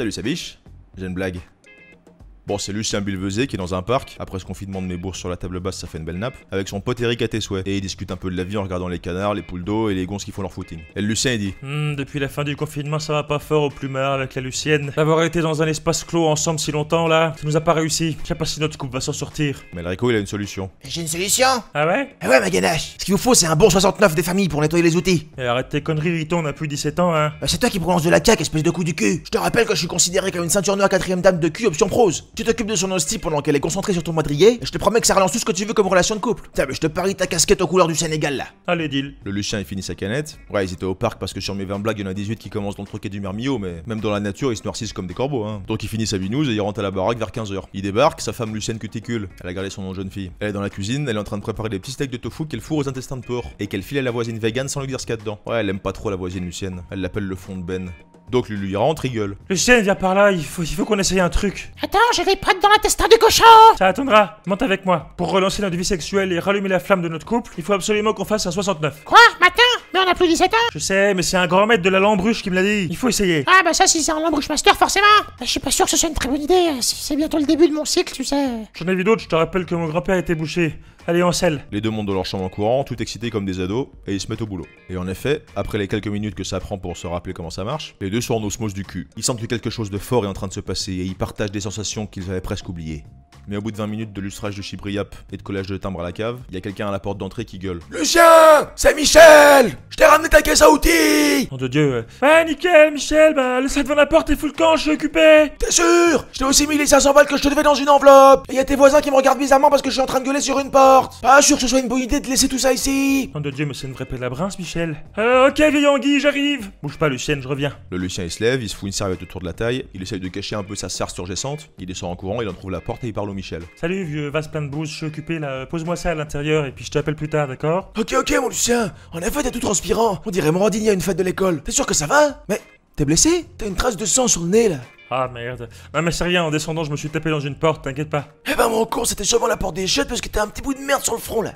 Salut Sabiche, j'ai une blague. Bon, c'est Lucien Bilvezé qui est dans un parc, après ce confinement de mes bourses sur la table basse, ça fait une belle nappe, avec son pote Eric à tes souhaits. Et ils discutent un peu de la vie en regardant les canards, les poules d'eau et les gonzes qui font leur footing. Et le Lucien il dit Depuis la fin du confinement, ça va pas fort au plumard avec la Lucienne. D'avoir été dans un espace clos ensemble si longtemps là, ça nous a pas réussi. Je sais pas si notre couple va s'en sortir. Mais le Rico il a une solution. J'ai une solution. Ah ouais? Ah ouais, ma ganache. Ce qu'il vous faut, c'est un bon 69 des familles pour nettoyer les outils. Et arrête tes conneries, Riton, on a plus 17 ans, hein. C'est toi qui prononce de la caque, espèce de coup du cul. Je te rappelle que je suis considéré comme une ceinture noire 4ème dame de cul option prose. Tu t'occupes de son hostie pendant qu'elle est concentrée sur ton madrier, et je te promets que ça relance tout ce que tu veux comme relation de couple. Tiens, mais je te parie ta casquette aux couleurs du Sénégal là. Allez, deal. Le Lucien il finit sa canette. Ouais, ils étaient au parc parce que sur mes 20 blagues, il y en a 18 qui commencent dans le troquet du Mermillot, mais même dans la nature, ils se noircissent comme des corbeaux, hein. Donc il finit sa binouze et il rentre à la baraque vers 15h. Il débarque, sa femme Lucienne cuticule. Elle a gardé son nom de jeune fille. Elle est dans la cuisine, elle est en train de préparer des petits steaks de tofu qu'elle fourre aux intestins de porc et qu'elle file à la voisine vegan sans lui dire ce qu'il y a dedans. Ouais, elle aime pas trop la voisine Lucienne. Elle l'appelle le fond de Ben. Donc lui rentre, il gueule. Lucienne, viens par là, il faut qu'on essaye un truc. Attends, je vais prendre dans l'intestin du cochon. Ça attendra, monte avec moi. Pour relancer notre vie sexuelle et rallumer la flamme de notre couple, il faut absolument qu'on fasse un 69. Quoi, matin? Mais on a plus 17 ans. Je sais, mais c'est un grand maître de la lambruche qui me l'a dit. Il faut essayer. Ah bah ça, si c'est un lambruche master, forcément. Je suis pas sûr que ce soit une très bonne idée. C'est bientôt le début de mon cycle, tu sais. J'en ai vu d'autres, je te rappelle que mon grand-père était bouché. Allez, on selle. Les deux montent dans leur chambre en courant, tout excités comme des ados, et ils se mettent au boulot. Et en effet, après les quelques minutes que ça prend pour se rappeler comment ça marche, les deux sont en osmose du cul. Ils sentent que quelque chose de fort est en train de se passer, et ils partagent des sensations qu'ils avaient presque oubliées. Mais au bout de 20 minutes de lustrage de chypriap et de collage de timbres à la cave, il y a quelqu'un à la porte d'entrée qui gueule. Lucien, c'est Michel. Je t'ai ramené ta caisse à outils. Nom de Dieu. Ouais, nickel, Michel, bah laisse ça devant la porte et fous le camp, je suis occupé. T'es sûr? Je t'ai aussi mis les 500 balles que je te devais dans une enveloppe. Et y a tes voisins qui me regardent bizarrement parce que je suis en train de gueuler sur une porte. Pas sûr que ce soit une bonne idée de laisser tout ça ici. Nom de Dieu, mais c'est une vraie pelle-à-brince, Michel. Ok, vieille anguille, j'arrive. Bouge pas, Lucienne, je reviens. Le Lucien il se lève, il se fout une serviette autour de la taille, il essaye de cacher un peu sa sarre surgescente, il descend en courant, il en trouve la porte et il parle au Michel. Salut, vieux vase plein de bouse, je suis occupé là. Pose-moi ça à l'intérieur et puis je t'appelle plus tard, d'accord? Ok, mon Lucien. En effet, t'es tout transpirant. On dirait Morandini à une fête de l'école. T'es sûr que ça va? Mais t'es blessé? T'as une trace de sang sur le nez là. Ah merde. Non mais c'est rien, en descendant je me suis tapé dans une porte, t'inquiète pas. Eh ben mon con, c'était sûrement la porte des chiottes parce que t'as un petit bout de merde sur le front là.